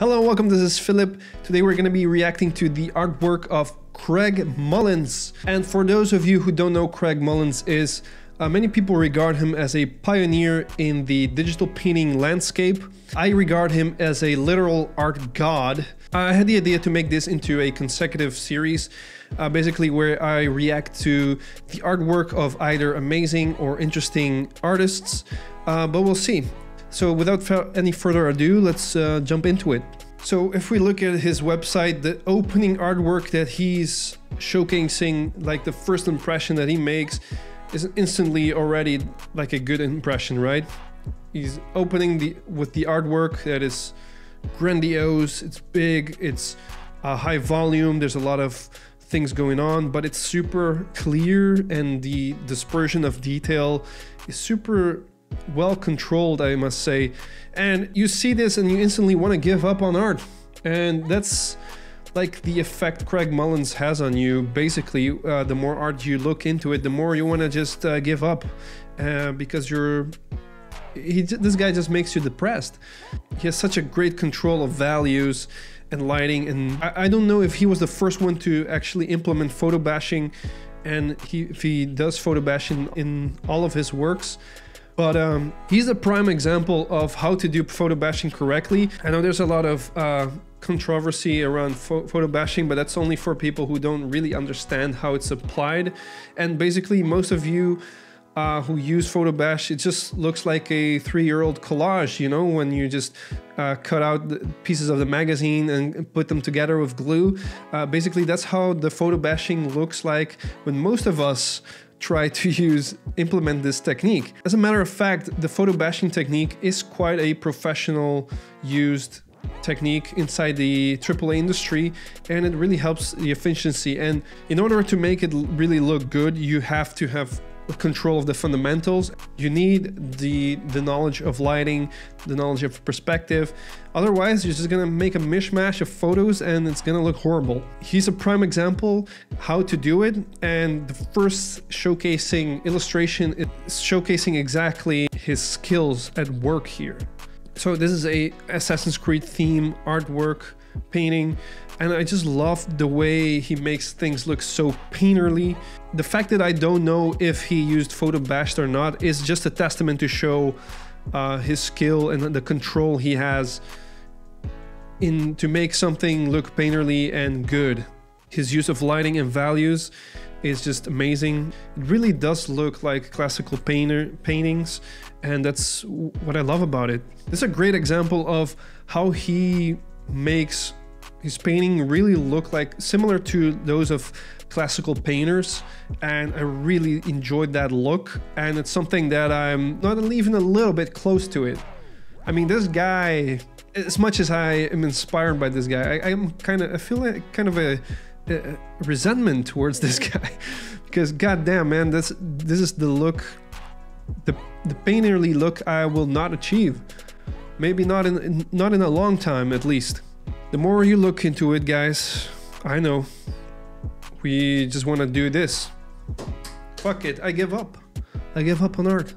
Hello, welcome, this is Philip. Today we're going to be reacting to the artwork of Craig Mullins. And for those of you who don't know, Craig Mullins is, many people regard him as a pioneer in the digital painting landscape. I regard him as a literal art god. I had the idea to make this into a consecutive series, basically where I react to the artwork of either amazing or interesting artists, but we'll see. So without any further ado, let's jump into it. So if we look at his website, the opening artwork that he's showcasing, like the first impression that he makes, is instantly already like a good impression, right? He's opening with the artwork that is grandiose, it's big, it's high volume, there's a lot of things going on, but it's super clear and the dispersion of detail is super well controlled, I must say. And you see this and you instantly want to give up on art, and that's like the effect Craig Mullins has on you. Basically, the more art you look into it, the more you want to just give up, because this guy just makes you depressed. He has such a great control of values and lighting, and I don't know if he was the first one to actually implement photo bashing, and if he does photo bashing in all of his works. But he's a prime example of how to do photo bashing correctly. I know there's a lot of controversy around photo bashing, but that's only for people who don't really understand how it's applied. And basically, most of you who use photo bash, it just looks like a 3-year-old collage, you know, when you just cut out the pieces of the magazine and put them together with glue. Basically, that's how the photo bashing looks like when most of us try to implement this technique. As a matter of fact, the photo bashing technique is quite a professional used technique inside the AAA industry, and it really helps the efficiency. And in order to make it really look good, you have to have control of the fundamentals. You need the knowledge of lighting, the knowledge of perspective. Otherwise, you're just gonna make a mishmash of photos and it's gonna look horrible. He's a prime example how to do it, and the first showcasing illustration is showcasing exactly his skills at work here. So this is a Assassin's Creed theme artwork painting, and I just love the way he makes things look so painterly. The fact that I don't know if he used photo bashed or not is just a testament to show his skill and the control he has to make something look painterly and good. His use of lighting and values is just amazing. It really does look like classical paintings, and that's what I love about it. This is a great example of how he makes his painting really look like similar to those of classical painters, and I really enjoyed that look, and it's something that I'm not even a little bit close to it. I mean, this guy, as much as I am inspired by this guy, I feel like kind of a resentment towards this guy, because goddamn, man, this is the look, the painterly look I will not achieve. Maybe not in a long time, at least. The more you look into it, guys, I know, we just want to do this. Fuck it, I give up. I give up on art.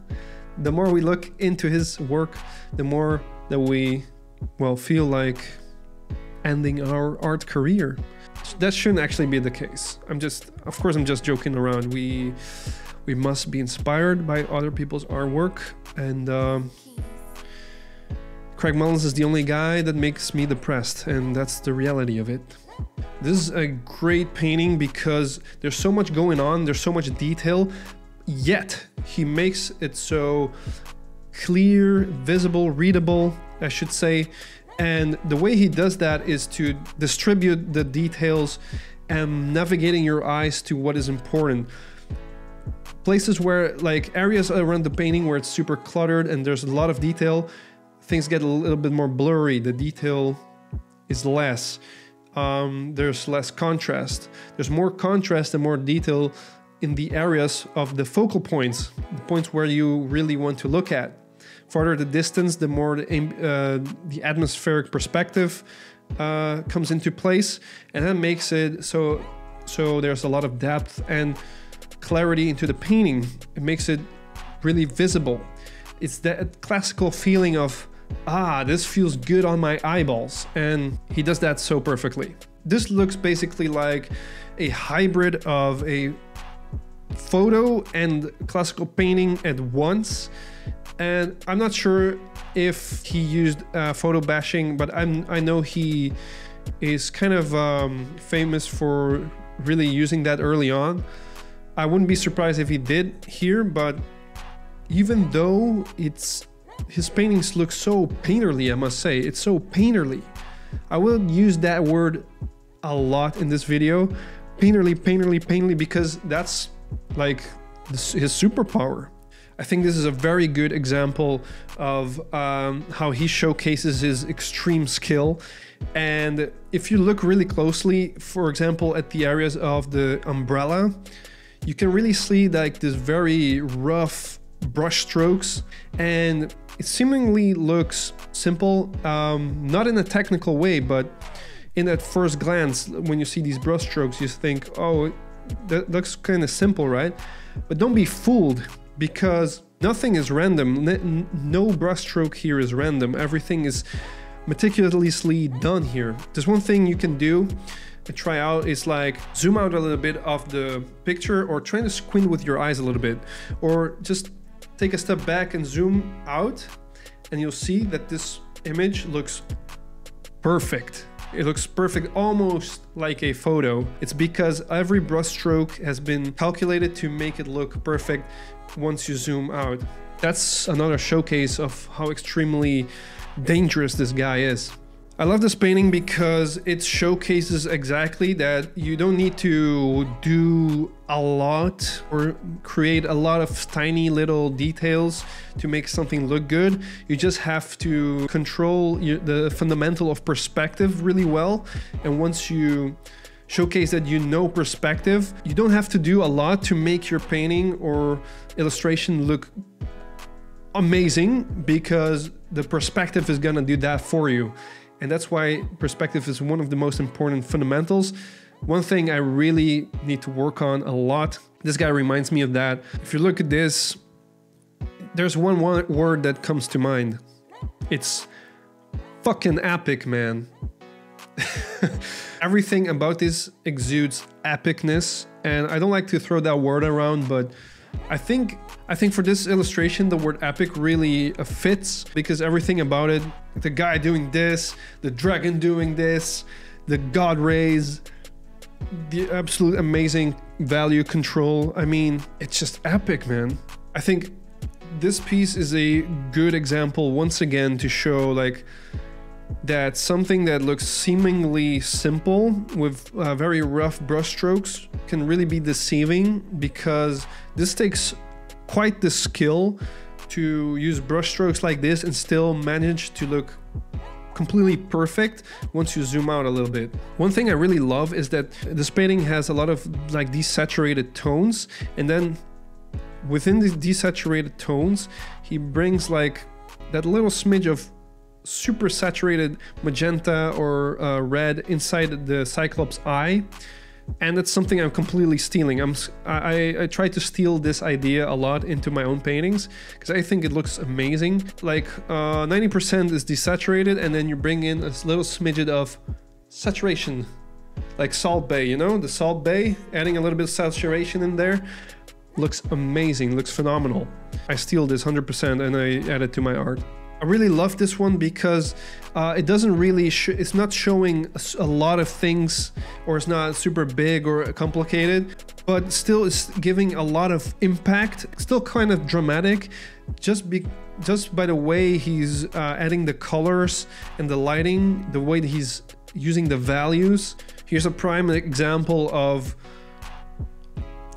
The more we look into his work, the more that we, well, feel like ending our art career. That shouldn't actually be the case. Of course, I'm just joking around. We must be inspired by other people's artwork, and Craig Mullins is the only guy that makes me depressed, and that's the reality of it. This is a great painting because there's so much going on, there's so much detail, yet he makes it so clear, visible, readable, I should say. And the way he does that is to distribute the details and navigating your eyes to what is important. Places where, like areas around the painting where it's super cluttered and there's a lot of detail, things get a little bit more blurry, the detail is less. There's less contrast. There's more contrast and more detail in the areas of the focal points, the points where you really want to look at. Farther the distance, the more the atmospheric perspective comes into place, and that makes it so there's a lot of depth and clarity into the painting. It makes it really visible. It's that classical feeling of ah, this feels good on my eyeballs. And he does that so perfectly. This looks basically like a hybrid of a photo and classical painting at once. And I'm not sure if he used photo bashing, but I know he is kind of famous for really using that early on. I wouldn't be surprised if he did here, but even though his paintings look so painterly, I must say, it's so painterly. I will use that word a lot in this video, painterly, painterly, painterly, because that's like his superpower. I think this is a very good example of how he showcases his extreme skill. And if you look really closely, for example, at the areas of the umbrella, you can really see like this very rough brush strokes, and it seemingly looks simple, not in a technical way, but in at first glance, when you see these brush strokes, you think, oh, that looks kind of simple, right? But don't be fooled, because nothing is random. No brush stroke here is random. Everything is meticulously done here. There's one thing you can do and try out is like zoom out a little bit of the picture, or try to squint with your eyes a little bit, or just take a step back and zoom out, and you'll see that this image looks perfect. It looks perfect, almost like a photo. It's because every brush stroke has been calculated to make it look perfect once you zoom out. That's another showcase of how extremely dangerous this guy is. I love this painting because it showcases exactly that you don't need to do a lot or create a lot of tiny little details to make something look good. You just have to control the fundamental of perspective really well. And once you showcase that you know perspective, you don't have to do a lot to make your painting or illustration look amazing, because the perspective is gonna do that for you. And that's why perspective is one of the most important fundamentals. One thing I really need to work on a lot, this guy reminds me of that. If you look at this, there's one word that comes to mind. It's fucking epic, man. Everything about this exudes epicness, and I don't like to throw that word around, but I think for this illustration, the word epic really fits, because everything about it, the guy doing this, the dragon doing this, the god rays, the absolute amazing value control. I mean, it's just epic, man. I think this piece is a good example once again to show like that something that looks seemingly simple with very rough brush strokes can really be deceiving, because this takes quite the skill to use brush strokes like this and still manage to look completely perfect once you zoom out a little bit. One thing I really love is that this painting has a lot of like desaturated tones, and then within these desaturated tones he brings like that little smidge of super saturated magenta or red inside the Cyclops eye. And that's something I'm completely stealing. I try to steal this idea a lot into my own paintings, because I think it looks amazing. Like 90% is desaturated, and then you bring in a little smidget of saturation, like Salt Bay, you know, the Salt Bay, adding a little bit of saturation in there. Looks amazing, looks phenomenal. I steal this 100% and I add it to my art. I really love this one because it doesn't really, it's not showing a lot of things, or it's not super big or complicated, but still it's giving a lot of impact. It's still kind of dramatic, just by the way he's adding the colors and the lighting, the way that he's using the values. Here's a prime example of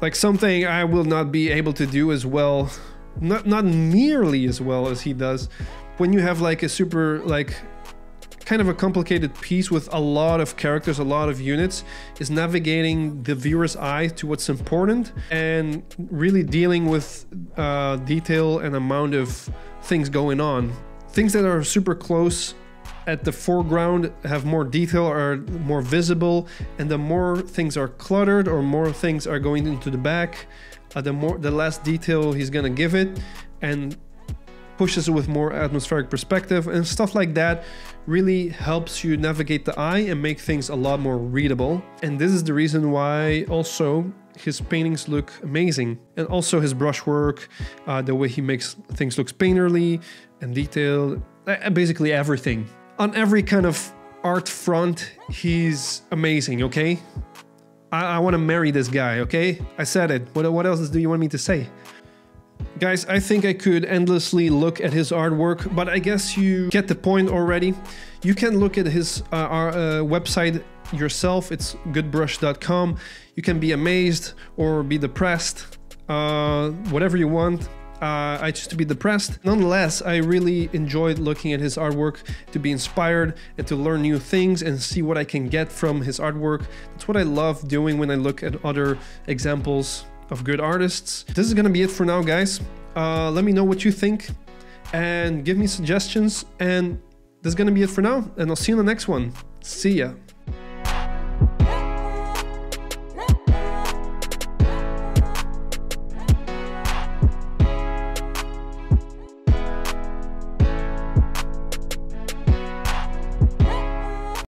like something I will not be able to do as well, not nearly as well as he does. When you have like a super like kind of a complicated piece with a lot of characters, a lot of units, is navigating the viewer's eye to what's important and really dealing with detail and amount of things going on. Things that are super close at the foreground have more detail, are more visible, and the more things are cluttered or more things are going into the back, the less detail he's gonna give it. And pushes it with more atmospheric perspective, and stuff like that really helps you navigate the eye and make things a lot more readable. And this is the reason why also his paintings look amazing. And also his brushwork, the way he makes things look painterly and detailed, basically everything. On every kind of art front, he's amazing, okay? I want to marry this guy, okay? I said it. What else do you want me to say? Guys, I think I could endlessly look at his artwork, but I guess you get the point already. You can look at his website yourself. It's goodbrush.com. You can be amazed or be depressed, whatever you want. I choose to be depressed. Nonetheless, I really enjoyed looking at his artwork to be inspired and to learn new things and see what I can get from his artwork. That's what I love doing when I look at other examples of good artists. This is gonna be it for now, guys. Let me know what you think and give me suggestions. And this is gonna be it for now, and I'll see you in the next one. See ya.